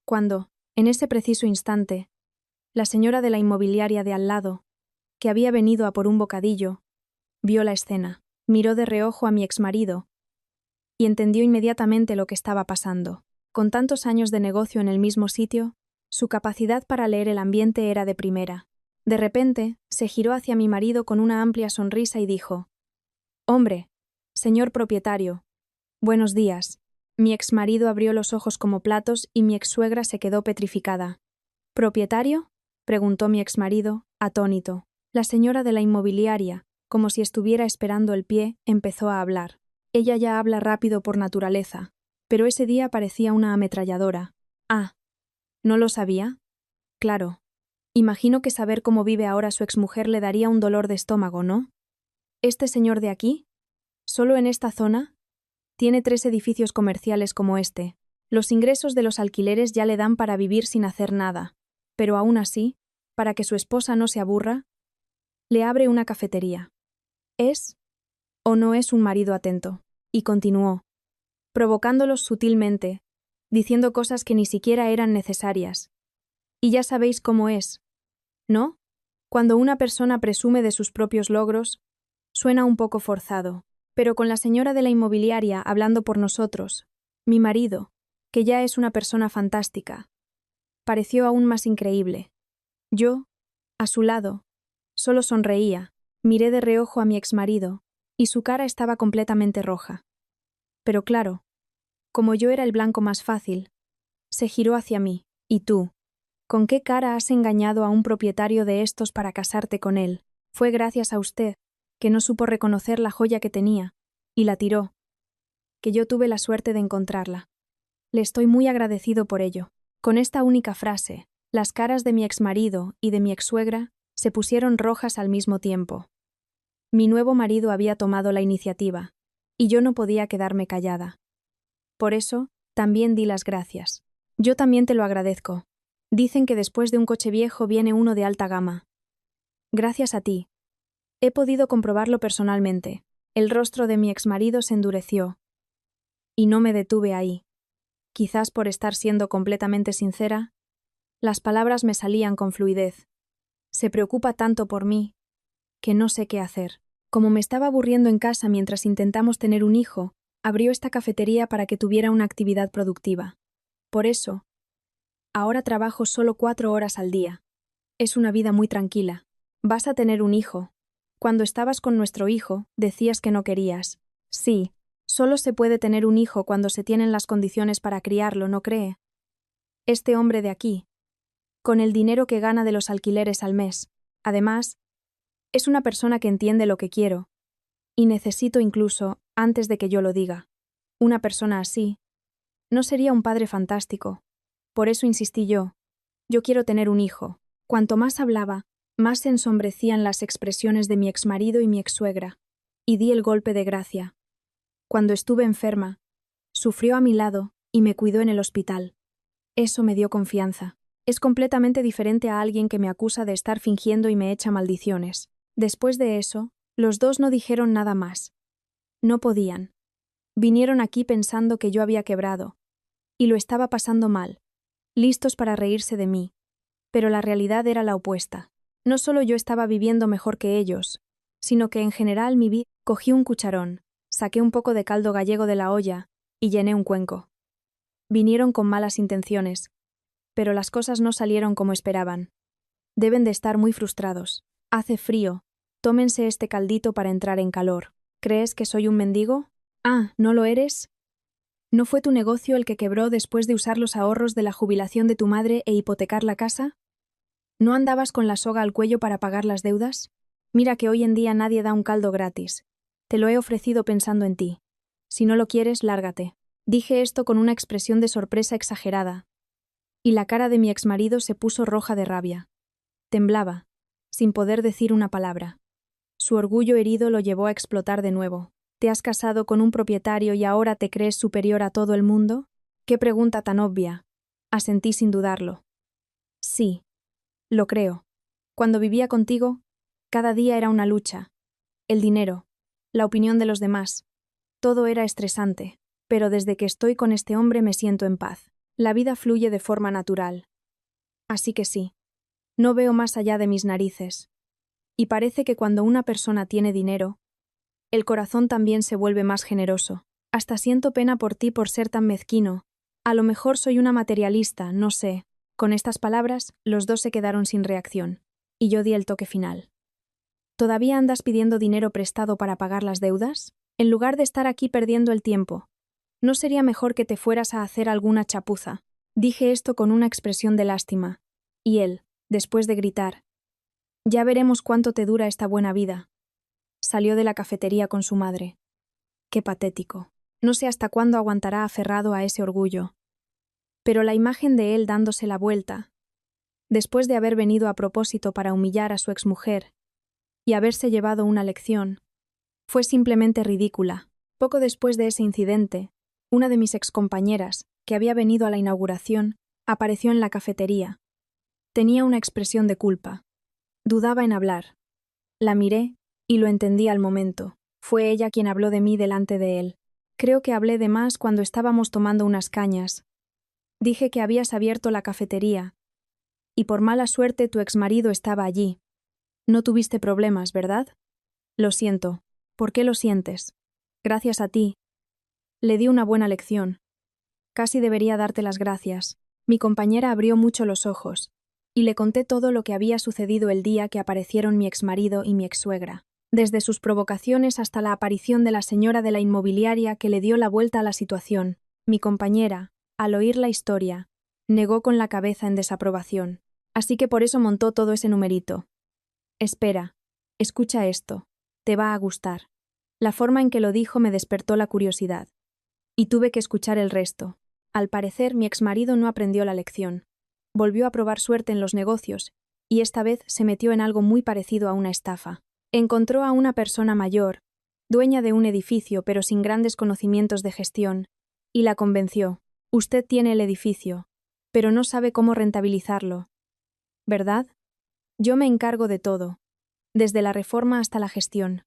cuando, en ese preciso instante, la señora de la inmobiliaria de al lado, que había venido a por un bocadillo, vio la escena, miró de reojo a mi exmarido y entendió inmediatamente lo que estaba pasando. Con tantos años de negocio en el mismo sitio, su capacidad para leer el ambiente era de primera. De repente, se giró hacia mi marido con una amplia sonrisa y dijo, «Hombre, señor propietario, buenos días». Mi exmarido abrió los ojos como platos y mi exsuegra se quedó petrificada. «¿Propietario?», preguntó mi exmarido, atónito. La señora de la inmobiliaria, como si estuviera esperando el pie, empezó a hablar. Ella ya habla rápido por naturaleza, pero ese día parecía una ametralladora. Ah, ¿no lo sabía? Claro. Imagino que saber cómo vive ahora su exmujer le daría un dolor de estómago, ¿no? ¿Este señor de aquí? ¿Solo en esta zona? Tiene 3 edificios comerciales como este. Los ingresos de los alquileres ya le dan para vivir sin hacer nada. Pero aún así, para que su esposa no se aburra, le abre una cafetería. ¿Es o no es un marido atento? Y continuó, provocándolos sutilmente, diciendo cosas que ni siquiera eran necesarias. Y ya sabéis cómo es, ¿no? Cuando una persona presume de sus propios logros, suena un poco forzado. Pero con la señora de la inmobiliaria hablando por nosotros, mi marido, que ya es una persona fantástica, pareció aún más increíble. Yo, a su lado, solo sonreía, miré de reojo a mi exmarido, y su cara estaba completamente roja. Pero claro, como yo era el blanco más fácil, se giró hacia mí. ¿Y tú? ¿Con qué cara has engañado a un propietario de estos para casarte con él? Fue gracias a usted, que no supo reconocer la joya que tenía, y la tiró, que yo tuve la suerte de encontrarla. Le estoy muy agradecido por ello. Con esta única frase, las caras de mi exmarido y de mi exsuegra se pusieron rojas al mismo tiempo. Mi nuevo marido había tomado la iniciativa, y yo no podía quedarme callada. Por eso, también di las gracias. Yo también te lo agradezco. Dicen que después de un coche viejo viene uno de alta gama. Gracias a ti. He podido comprobarlo personalmente. El rostro de mi exmarido se endureció. Y no me detuve ahí. Quizás por estar siendo completamente sincera, las palabras me salían con fluidez. Se preocupa tanto por mí, que no sé qué hacer. Como me estaba aburriendo en casa mientras intentamos tener un hijo, abrió esta cafetería para que tuviera una actividad productiva. Por eso, ahora trabajo solo 4 horas al día. Es una vida muy tranquila. Vas a tener un hijo. Cuando estabas con nuestro hijo, decías que no querías. Sí, solo se puede tener un hijo cuando se tienen las condiciones para criarlo, ¿no cree? Este hombre de aquí, con el dinero que gana de los alquileres al mes, además, es una persona que entiende lo que quiero, y necesito incluso, antes de que yo lo diga. Una persona así no sería un padre fantástico. Por eso insistí yo. Yo quiero tener un hijo. Cuanto más hablaba, más se ensombrecían las expresiones de mi exmarido y mi exsuegra, y di el golpe de gracia. Cuando estuve enferma, sufrió a mi lado y me cuidó en el hospital. Eso me dio confianza. Es completamente diferente a alguien que me acusa de estar fingiendo y me echa maldiciones. Después de eso, los dos no dijeron nada más. No podían. Vinieron aquí pensando que yo había quebrado, y lo estaba pasando mal, listos para reírse de mí. Pero la realidad era la opuesta. No solo yo estaba viviendo mejor que ellos, sino que en general mi vida. Cogí un cucharón, saqué un poco de caldo gallego de la olla y llené un cuenco. Vinieron con malas intenciones, pero las cosas no salieron como esperaban. Deben de estar muy frustrados. Hace frío. Tómense este caldito para entrar en calor. ¿Crees que soy un mendigo? Ah, ¿no lo eres? ¿No fue tu negocio el que quebró después de usar los ahorros de la jubilación de tu madre e hipotecar la casa? ¿No andabas con la soga al cuello para pagar las deudas? Mira que hoy en día nadie da un caldo gratis. Te lo he ofrecido pensando en ti. Si no lo quieres, lárgate. Dije esto con una expresión de sorpresa exagerada, y la cara de mi exmarido se puso roja de rabia. Temblaba, sin poder decir una palabra. Su orgullo herido lo llevó a explotar de nuevo. ¿Te has casado con un propietario y ahora te crees superior a todo el mundo? ¡Qué pregunta tan obvia! Asentí sin dudarlo. Sí, lo creo. Cuando vivía contigo, cada día era una lucha. El dinero, la opinión de los demás, todo era estresante, pero desde que estoy con este hombre me siento en paz. La vida fluye de forma natural. Así que sí, no veo más allá de mis narices. Y parece que cuando una persona tiene dinero, el corazón también se vuelve más generoso. Hasta siento pena por ti por ser tan mezquino. A lo mejor soy una materialista, no sé. Con estas palabras, los dos se quedaron sin reacción, y yo di el toque final. ¿Todavía andas pidiendo dinero prestado para pagar las deudas? En lugar de estar aquí perdiendo el tiempo, ¿no sería mejor que te fueras a hacer alguna chapuza? Dije esto con una expresión de lástima, y él, después de gritar, «Ya veremos cuánto te dura esta buena vida», salió de la cafetería con su madre. Qué patético. No sé hasta cuándo aguantará aferrado a ese orgullo. Pero la imagen de él dándose la vuelta, después de haber venido a propósito para humillar a su exmujer y haberse llevado una lección, fue simplemente ridícula. Poco después de ese incidente, una de mis excompañeras, que había venido a la inauguración, apareció en la cafetería. Tenía una expresión de culpa. Dudaba en hablar. La miré y lo entendí al momento. Fue ella quien habló de mí delante de él. Creo que hablé de más cuando estábamos tomando unas cañas. Dije que habías abierto la cafetería, y por mala suerte tu exmarido estaba allí. No tuviste problemas, ¿verdad? Lo siento. ¿Por qué lo sientes? Gracias a ti. Le di una buena lección. Casi debería darte las gracias. Mi compañera abrió mucho los ojos, y le conté todo lo que había sucedido el día que aparecieron mi exmarido y mi exsuegra, desde sus provocaciones hasta la aparición de la señora de la inmobiliaria que le dio la vuelta a la situación. Mi compañera, al oír la historia, negó con la cabeza en desaprobación. Así que por eso montó todo ese numerito. Espera, escucha esto, te va a gustar. La forma en que lo dijo me despertó la curiosidad. Y tuve que escuchar el resto. Al parecer, mi exmarido no aprendió la lección. Volvió a probar suerte en los negocios, y esta vez se metió en algo muy parecido a una estafa. Encontró a una persona mayor, dueña de un edificio pero sin grandes conocimientos de gestión, y la convenció. Usted tiene el edificio, pero no sabe cómo rentabilizarlo, ¿verdad? Yo me encargo de todo, desde la reforma hasta la gestión.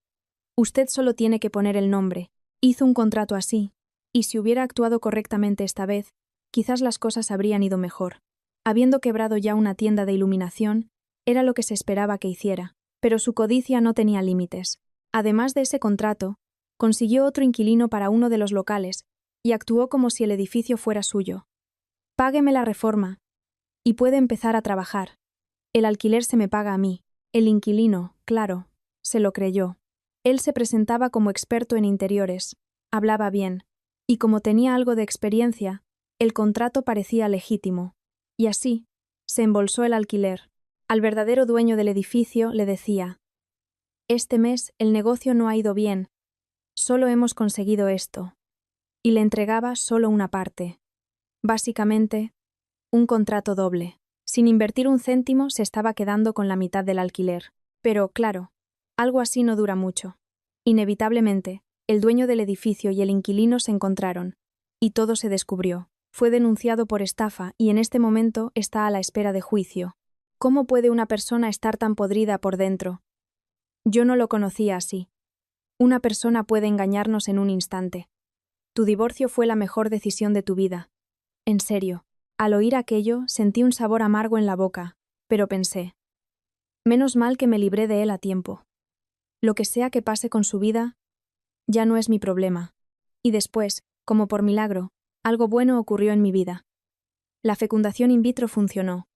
Usted solo tiene que poner el nombre. Hizo un contrato así, y si hubiera actuado correctamente esta vez, quizás las cosas habrían ido mejor. Habiendo quebrado ya una tienda de iluminación, era lo que se esperaba que hiciera, pero su codicia no tenía límites. Además de ese contrato, consiguió otro inquilino para uno de los locales, y actuó como si el edificio fuera suyo. Págueme la reforma, y puede empezar a trabajar. El alquiler se me paga a mí. El inquilino, claro, se lo creyó. Él se presentaba como experto en interiores, hablaba bien, y como tenía algo de experiencia, el contrato parecía legítimo. Y así, se embolsó el alquiler. Al verdadero dueño del edificio le decía: «Este mes el negocio no ha ido bien, solo hemos conseguido esto». Y le entregaba solo una parte. Básicamente, un contrato doble. Sin invertir un céntimo se estaba quedando con la mitad del alquiler. Pero, claro, algo así no dura mucho. Inevitablemente, el dueño del edificio y el inquilino se encontraron, y todo se descubrió. Fue denunciado por estafa y en este momento está a la espera de juicio. ¿Cómo puede una persona estar tan podrida por dentro? Yo no lo conocía así. Una persona puede engañarnos en un instante. Tu divorcio fue la mejor decisión de tu vida. En serio, al oír aquello sentí un sabor amargo en la boca, pero pensé: menos mal que me libré de él a tiempo. Lo que sea que pase con su vida, ya no es mi problema. Y después, como por milagro, algo bueno ocurrió en mi vida. La fecundación in vitro funcionó.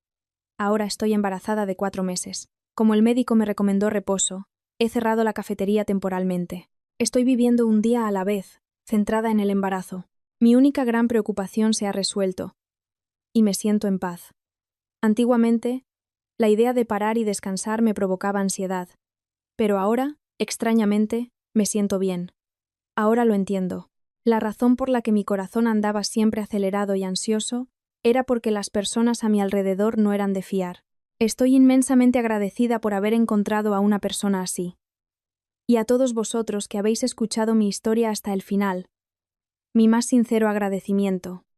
Ahora estoy embarazada de 4 meses. Como el médico me recomendó reposo, he cerrado la cafetería temporalmente. Estoy viviendo un día a la vez, centrada en el embarazo. Mi única gran preocupación se ha resuelto, y me siento en paz. Antiguamente, la idea de parar y descansar me provocaba ansiedad, pero ahora, extrañamente, me siento bien. Ahora lo entiendo. La razón por la que mi corazón andaba siempre acelerado y ansioso era porque las personas a mi alrededor no eran de fiar. Estoy inmensamente agradecida por haber encontrado a una persona así. Y a todos vosotros que habéis escuchado mi historia hasta el final, mi más sincero agradecimiento.